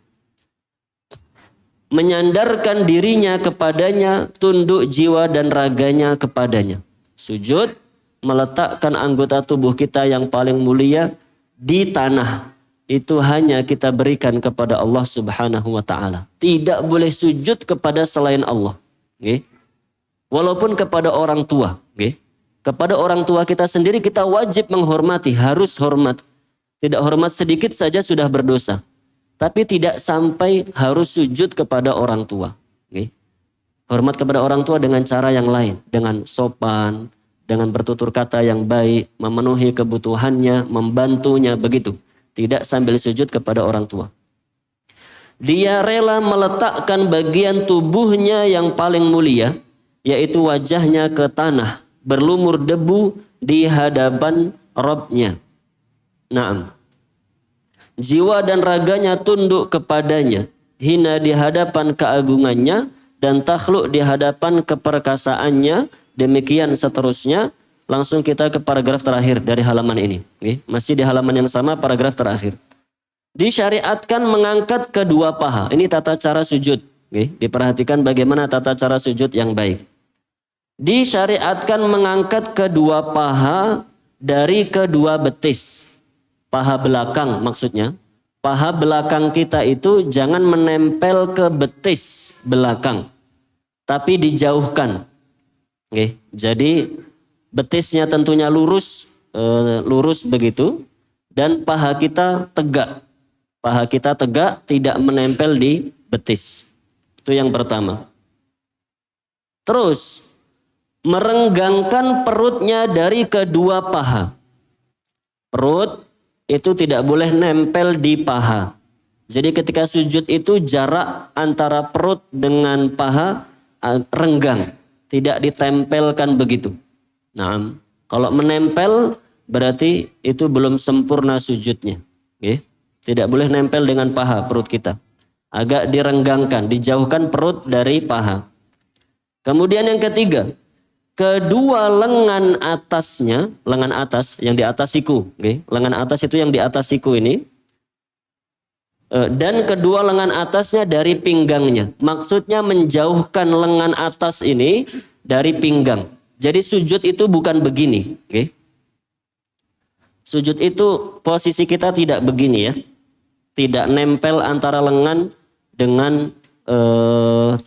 Menyandarkan dirinya kepadanya, tunduk jiwa dan raganya kepadanya. Sujud, meletakkan anggota tubuh kita yang paling mulia di tanah. Itu hanya kita berikan kepada Allah Subhanahu wa Ta'ala. Tidak boleh sujud kepada selain Allah. Okay? Walaupun kepada orang tua. Okay? Kepada orang tua kita sendiri kita wajib menghormati, harus hormat. Tidak hormat sedikit saja sudah berdosa. Tapi tidak sampai harus sujud kepada orang tua. Okay? Hormat kepada orang tua dengan cara yang lain. Dengan sopan, dengan bertutur kata yang baik, memenuhi kebutuhannya, membantunya, begitu. Tidak sambil sujud kepada orang tua. Dia rela meletakkan bagian tubuhnya yang paling mulia, yaitu wajahnya ke tanah, berlumur debu di hadapan Rabb-nya. Naam. Jiwa dan raganya tunduk kepadanya, hina di hadapan keagungannya, dan takhluk di hadapan keperkasaannya, demikian seterusnya. Langsung kita ke paragraf terakhir dari halaman ini. Masih di halaman yang sama, paragraf terakhir. Disyariatkan mengangkat kedua paha. Ini tata cara sujud. Diperhatikan bagaimana tata cara sujud yang baik. Disyariatkan mengangkat kedua paha dari kedua betis. Paha belakang maksudnya. Paha belakang kita itu jangan menempel ke betis belakang. Tapi dijauhkan. Jadi betisnya tentunya lurus begitu, dan paha kita tegak. Paha kita tegak, tidak menempel di betis. Itu yang pertama. Terus merenggangkan perutnya dari kedua paha. Perut itu tidak boleh nempel di paha. Jadi ketika sujud itu jarak antara perut dengan paha renggang, tidak ditempelkan begitu. Nah, kalau menempel berarti itu belum sempurna sujudnya. Oke? Tidak boleh nempel dengan paha perut kita. Agak direnggangkan, dijauhkan perut dari paha. Kemudian yang ketiga, kedua lengan atasnya, lengan atas yang di atas siku, okay? Lengan atas itu yang di atas siku ini, dan kedua lengan atasnya dari pinggangnya. Maksudnya menjauhkan lengan atas ini dari pinggang. Jadi sujud itu bukan begini, okay? Sujud itu posisi kita tidak begini ya, tidak nempel antara lengan dengan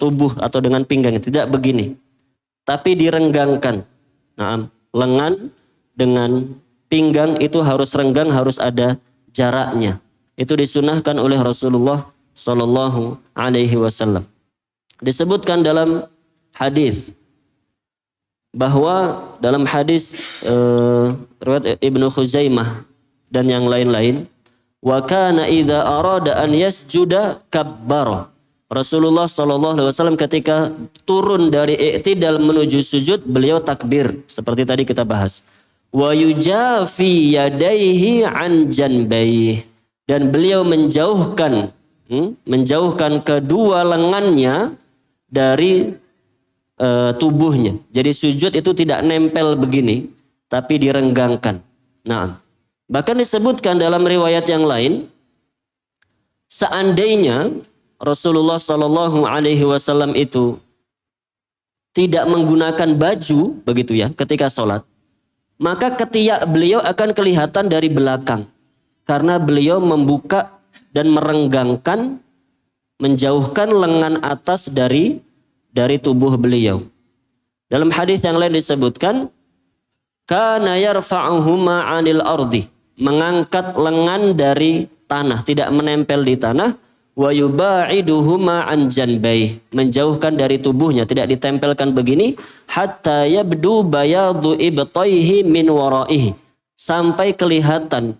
tubuh atau dengan pinggang, tidak begini. Tapi direnggangkan. Nah, lengan dengan pinggang itu harus renggang, harus ada jaraknya. Itu disunahkan oleh Rasulullah Shallallahu Alaihi Wasallam. Disebutkan dalam hadis bahwa dalam hadis riwayat Ibnu Khuzaimah dan yang lain-lain, wa kana idza arada an yasjuda kabbara. Rasulullah SAW ketika turun dari i'tidal menuju sujud, beliau takbir seperti tadi kita bahas. Wa yujafi yadaihi an janbayhi, dan beliau menjauhkan kedua lengannya dari tubuhnya. Jadi sujud itu tidak nempel begini, tapi direnggangkan. Nah, bahkan disebutkan dalam riwayat yang lain, seandainya Rasulullah Shallallahu Alaihi Wasallam itu tidak menggunakan baju begitu ya ketika sholat, maka ketiak beliau akan kelihatan dari belakang karena beliau membuka dan merenggangkan, menjauhkan lengan atas dari tubuh beliau. Dalam hadis yang lain disebutkan, kana yarfa'uhuma 'anil ardi, mengangkat lengan dari tanah, tidak menempel di tanah. Wa yuba'iduhuma an janbayhi, menjauhkan dari tubuhnya, tidak ditempelkan begini, hatta yabdu bayadu ibtaihi min waraihi, sampai kelihatan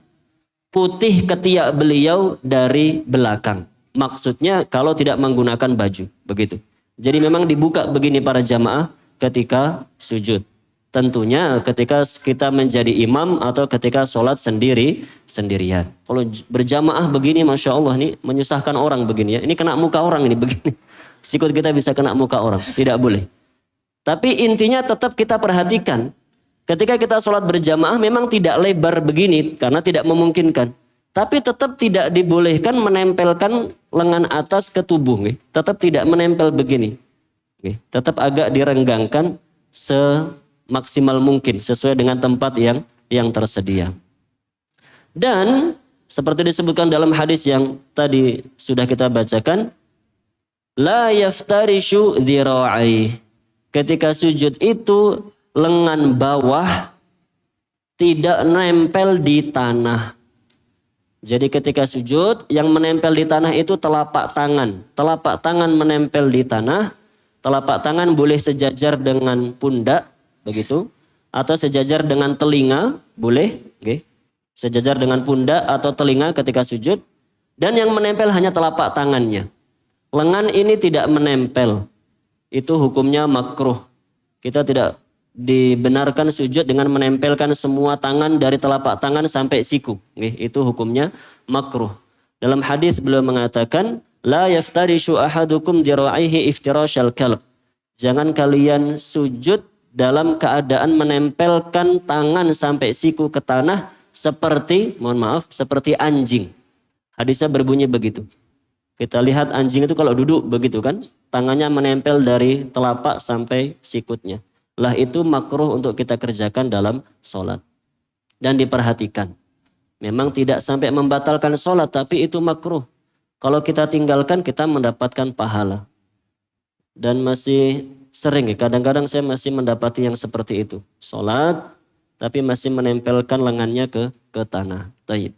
putih ketiak beliau dari belakang. Maksudnya kalau tidak menggunakan baju, begitu. Jadi memang dibuka begini para jamaah ketika sujud. Tentunya ketika kita menjadi imam atau ketika sholat sendirian. Kalau berjamaah begini, Masya Allah, ini menyusahkan orang begini ya. Ini kena muka orang ini begini. Sikut kita bisa kena muka orang. Tidak boleh. Tapi intinya tetap kita perhatikan. Ketika kita sholat berjamaah memang tidak lebar begini karena tidak memungkinkan. Tapi tetap tidak dibolehkan menempelkan lengan atas ke tubuh. Tetap tidak menempel begini. Tetap agak direnggangkan semaksimal mungkin sesuai dengan tempat yang tersedia. Dan seperti disebutkan dalam hadis yang tadi sudah kita bacakan, la yaftarishu dhira'i, ketika sujud itu lengan bawah tidak nempel di tanah. Jadi ketika sujud yang menempel di tanah itu telapak tangan. Telapak tangan menempel di tanah. Telapak tangan boleh sejajar dengan pundak, begitu, atau sejajar dengan telinga, boleh, okay. Sejajar dengan pundak atau telinga ketika sujud, dan yang menempel hanya telapak tangannya. Lengan ini tidak menempel, itu hukumnya makruh. Kita tidak dibenarkan sujud dengan menempelkan semua tangan dari telapak tangan sampai siku, okay. Itu hukumnya makruh. Dalam hadis beliau mengatakan, la yaftarishu ahadukum dhira'ihi iftirashal kalb. Jangan kalian sujud dalam keadaan menempelkan tangan sampai siku ke tanah seperti, mohon maaf, seperti anjing. Hadisnya berbunyi begitu. Kita lihat anjing itu kalau duduk begitu kan, tangannya menempel dari telapak sampai sikutnya. Lah itu makruh untuk kita kerjakan dalam sholat. Dan diperhatikan. Memang tidak sampai membatalkan sholat, tapi itu makruh. Kalau kita tinggalkan, kita mendapatkan pahala. Dan masih sering, kadang-kadang saya masih mendapati yang seperti itu. Sholat, tapi masih menempelkan lengannya ke tanah. Taib.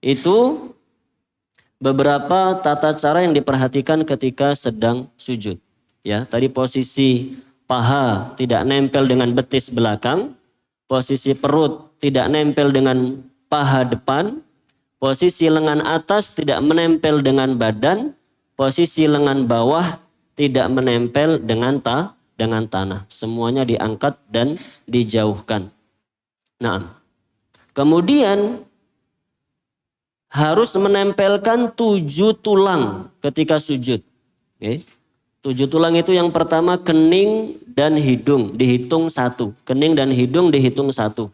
Itu beberapa tata cara yang diperhatikan ketika sedang sujud. Ya, tadi posisi paha tidak nempel dengan betis belakang, posisi perut tidak nempel dengan paha depan, posisi lengan atas tidak menempel dengan badan, posisi lengan bawah tidak menempel dengan tanah. Semuanya diangkat dan dijauhkan. Nah, kemudian harus menempelkan 7 tulang ketika sujud. Oke. 7 tulang itu yang pertama kening dan hidung dihitung 1. Kening dan hidung dihitung 1.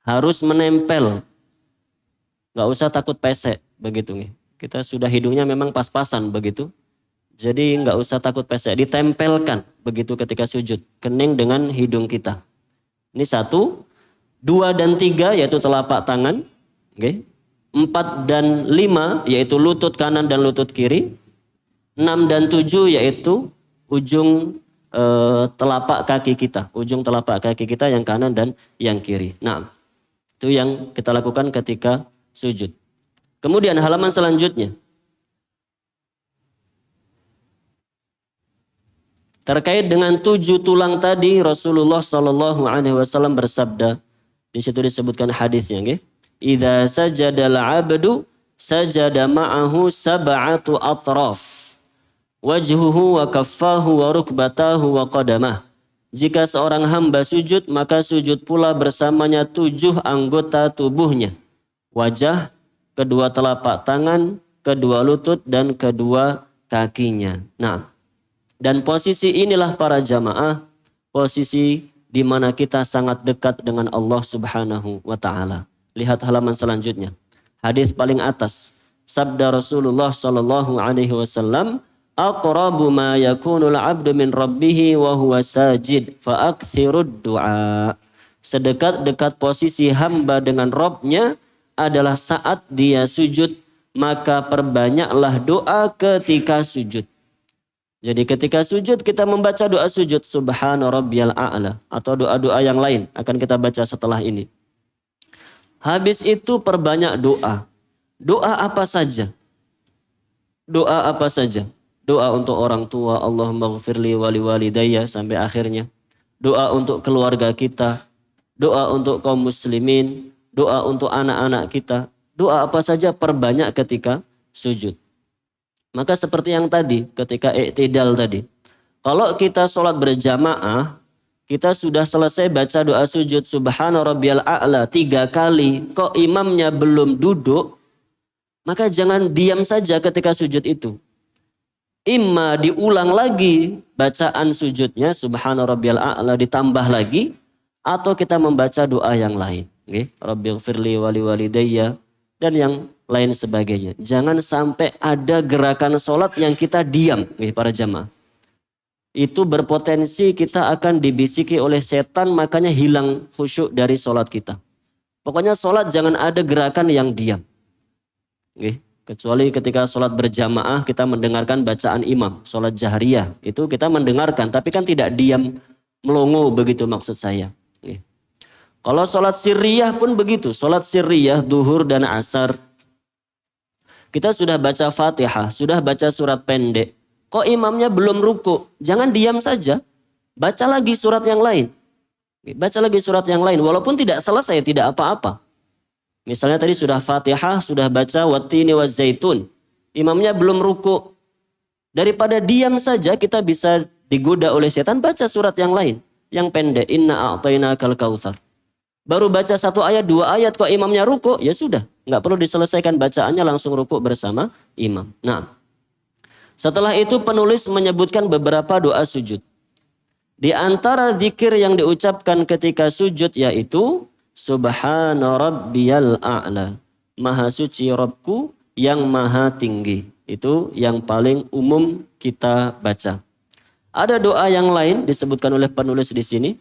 Harus menempel. Gak usah takut pesek begitu nih. Kita sudah hidungnya memang pas-pasan begitu. Jadi gak usah takut pesek. Ditempelkan begitu ketika sujud. Kening dengan hidung kita. Ini 1. 2 dan 3 yaitu telapak tangan. Oke. 4 dan 5 yaitu lutut kanan dan lutut kiri. 6 dan 7 yaitu ujung telapak kaki kita. Ujung telapak kaki kita yang kanan dan yang kiri. Nah, itu yang kita lakukan ketika sujud. Kemudian halaman selanjutnya. Terkait dengan 7 tulang tadi, Rasulullah SAW bersabda, di situ disebutkan hadisnya, nggih. Idza sajadal 'abdu sajada ma'ahu sab'atu atraf. Wajhuhu wa kaffahu wa rukbatahu wa qadamah. Jika seorang hamba sujud, maka sujud pula bersamanya 7 anggota tubuhnya. Wajah, kedua telapak tangan, kedua lutut, dan kedua kakinya. Nah, dan posisi inilah para jamaah, posisi di mana kita sangat dekat dengan Allah Subhanahu wa Ta'ala. Lihat halaman selanjutnya. Hadis paling atas. Sabda Rasulullah sallallahu alaihi wasallam, aqrabu ma yakunul 'abdu min rabbih wa huwa sajid fa aktsirud du'a. Sedekat-dekat posisi hamba dengan Rabb-nya adalah saat dia sujud, maka perbanyaklah doa ketika sujud. Jadi ketika sujud kita membaca doa sujud subhana rabbiyal a'la atau doa-doa yang lain akan kita baca setelah ini. Habis itu perbanyak doa. Doa apa saja? Doa apa saja? Doa untuk orang tua, Allahumma ghfirli wali walidayya sampai akhirnya. Doa untuk keluarga kita, doa untuk kaum muslimin, doa untuk anak-anak kita. Doa apa saja perbanyak ketika sujud. Maka seperti yang tadi ketika i'tidal tadi. Kalau kita sholat berjamaah, kita sudah selesai baca doa sujud subhana rabbiyal a'la 3 kali, kok imamnya belum duduk, maka jangan diam saja ketika sujud itu. Imma diulang lagi bacaan sujudnya subhana rabbiyal a'la ditambah lagi, atau kita membaca doa yang lain. Rabbighfirli wali walidayya dan yang lain sebagainya. Jangan sampai ada gerakan sholat yang kita diam, para jamaah. Itu berpotensi kita akan dibisiki oleh setan, makanya hilang khusyuk dari sholat kita. Pokoknya sholat jangan ada gerakan yang diam. Kecuali ketika sholat berjamaah kita mendengarkan bacaan imam. Sholat jahriyah itu kita mendengarkan, tapi kan tidak diam melongo begitu maksud saya. Kalau sholat sirriyah pun begitu. Sholat sirriyah, duhur dan asar. Kita sudah baca Fatihah, sudah baca surat pendek. Kok imamnya belum ruku? Jangan diam saja. Baca lagi surat yang lain. Baca lagi surat yang lain. Walaupun tidak selesai, tidak apa-apa. Misalnya tadi sudah Fatihah, sudah baca wattini wazzaitun. Imamnya belum ruku. Daripada diam saja kita bisa digoda oleh setan, baca surat yang lain. Yang pendek, inna a'tainakal kautsar. Baru baca 1 ayat, 2 ayat kok imamnya ruku, ya sudah. Nggak perlu diselesaikan bacaannya, langsung ruku bersama imam. Nah, setelah itu penulis menyebutkan beberapa doa sujud. Di antara zikir yang diucapkan ketika sujud yaitu subhana rabbiyal a'la. Maha suci Rabbku yang maha tinggi. Itu yang paling umum kita baca. Ada doa yang lain disebutkan oleh penulis di sini.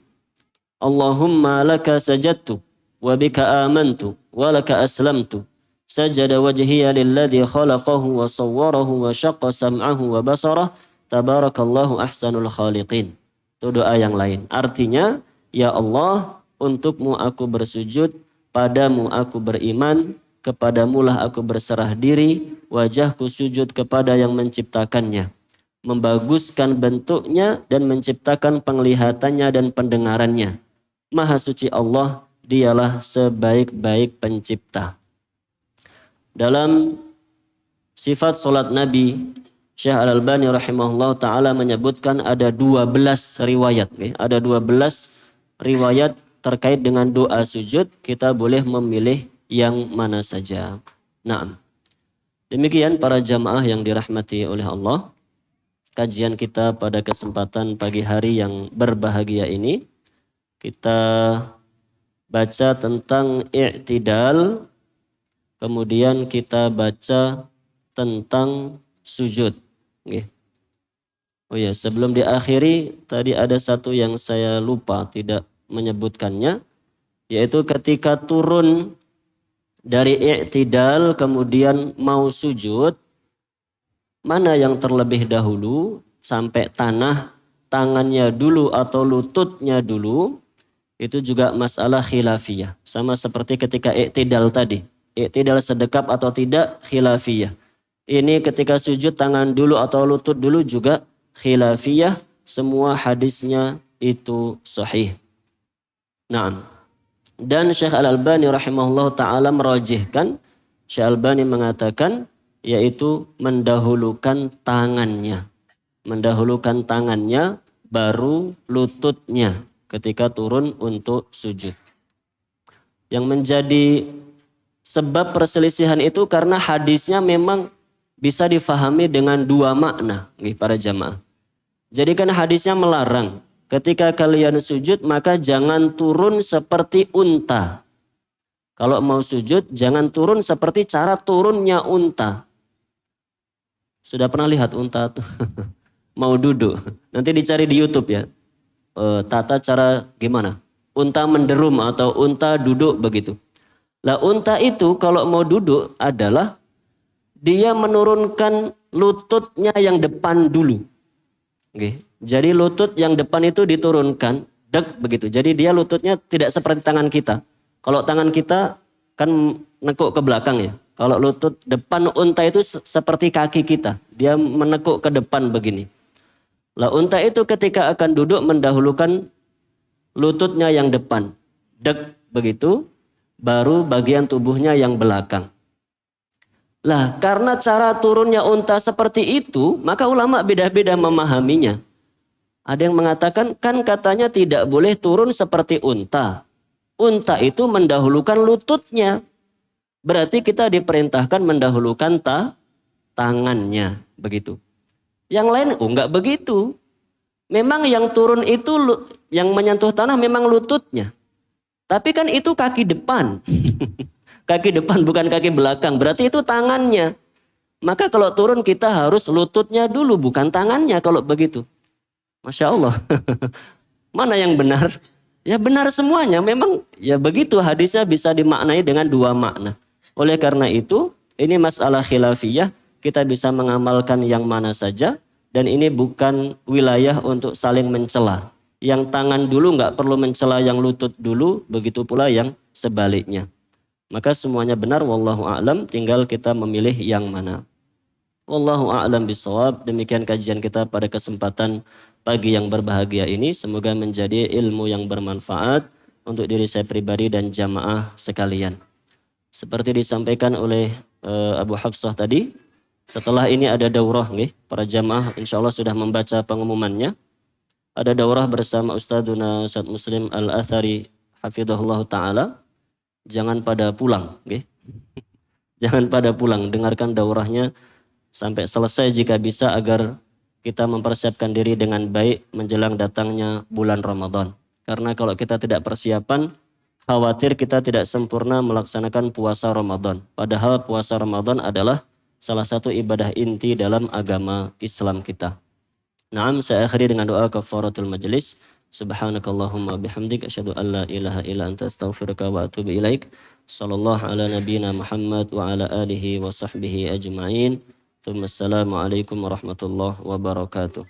Allahumma laka sajadtu wa bika amantu wa laka aslamtu. Sajada wajhiya lilladhi khalaqahu wa sawwarahu wa syaqqa sam'ahu wa basarah. Tabarakallahu ahsanul khaliqin. Itu doa yang lain. Artinya, ya Allah, untukmu aku bersujud, padamu aku beriman, kepadamulah aku berserah diri, wajahku sujud kepada yang menciptakannya. membaguskan bentuknya dan menciptakan penglihatannya dan pendengarannya. Maha suci Allah, dialah sebaik-baik pencipta. Dalam sifat solat Nabi, Syekh Al-Albani rahimahullah ta'ala menyebutkan ada 12 riwayat. Ada 12 riwayat terkait dengan doa sujud. Kita boleh memilih yang mana saja. Nah, demikian para jamaah yang dirahmati oleh Allah. Kajian kita pada kesempatan pagi hari yang berbahagia ini. Kita baca tentang i'tidal. Kemudian kita baca tentang sujud. Oh ya, sebelum diakhiri tadi ada satu yang saya lupa tidak menyebutkannya, yaitu ketika turun dari i'tidal kemudian mau sujud, mana yang terlebih dahulu sampai tanah, tangannya dulu atau lututnya dulu, itu juga masalah khilafiyah. Sama seperti ketika i'tidal tadi. I'tidal sedekap atau tidak khilafiyah. Ini ketika sujud tangan dulu atau lutut dulu juga khilafiyah. Semua hadisnya itu sahih. Nah, dan Syekh Al-Albani rahimahullah ta'ala merajihkan, Syekh Al-Albani mengatakan yaitu mendahulukan tangannya. Mendahulukan tangannya baru lututnya ketika turun untuk sujud. Yang menjadi sebab perselisihan itu karena hadisnya memang bisa difahami dengan dua makna para jamaah. Jadi kan hadisnya melarang ketika kalian sujud maka jangan turun seperti unta. Kalau mau sujud jangan turun seperti cara turunnya unta. Sudah pernah lihat unta tuh? Mau duduk. Nanti dicari di YouTube ya. Tata cara gimana? Unta menderum atau unta duduk begitu. Lah unta itu kalau mau duduk adalah dia menurunkan lututnya yang depan dulu. Oke. Jadi lutut yang depan itu diturunkan, dek begitu. Jadi dia lututnya tidak seperti tangan kita. Kalau tangan kita kan nekuk ke belakang ya. Kalau lutut depan unta itu seperti kaki kita. Dia menekuk ke depan begini. Lah unta itu ketika akan duduk mendahulukan lututnya yang depan. Dek begitu. Baru bagian tubuhnya yang belakang. Lah karena cara turunnya unta seperti itu, maka ulama beda-beda memahaminya. Ada yang mengatakan kan katanya tidak boleh turun seperti unta. Unta itu mendahulukan lututnya. Berarti kita diperintahkan mendahulukan tangannya. Begitu. Yang lain enggak begitu. Memang yang turun itu yang menyentuh tanah memang lututnya. Tapi kan itu kaki depan. Kaki depan bukan kaki belakang. Berarti itu tangannya. Maka kalau turun kita harus lututnya dulu bukan tangannya kalau begitu. Masya Allah. Mana yang benar? Ya benar semuanya. Memang ya begitu hadisnya bisa dimaknai dengan dua makna. Oleh karena itu ini masalah khilafiyah. Kita bisa mengamalkan yang mana saja. Dan ini bukan wilayah untuk saling mencela. Yang tangan dulu nggak perlu mencela yang lutut dulu, begitu pula yang sebaliknya. Maka semuanya benar, wallahu a'lam, tinggal kita memilih yang mana. Wallahu a'lam bishawab. Demikian kajian kita pada kesempatan pagi yang berbahagia ini. Semoga menjadi ilmu yang bermanfaat untuk diri saya pribadi dan jamaah sekalian. Seperti disampaikan oleh Abu Hafsah tadi, setelah ini ada daurah nih, para jamaah insyaallah sudah membaca pengumumannya. Ada daurah bersama Ustadzuna Ustadz Muslim Al-Athari hafidhahullah ta'ala. Jangan pada pulang. Okay? Jangan pada pulang. Dengarkan daurahnya sampai selesai jika bisa agar kita mempersiapkan diri dengan baik menjelang datangnya bulan Ramadan. Karena kalau kita tidak persiapan, khawatir kita tidak sempurna melaksanakan puasa Ramadan. Padahal puasa Ramadan adalah salah satu ibadah inti dalam agama Islam kita. Naam, saya akhiri dengan doa kafaratul majlis. Subhanakallahumma bihamdik asyhadu an la ilaha illa anta astaghfiruka wa atubu ilaik. Sallallahu ala nabiyyina Muhammad wa ala alihi wa sahbihi ajma'in. Assalamualaikum warahmatullahi wabarakatuh.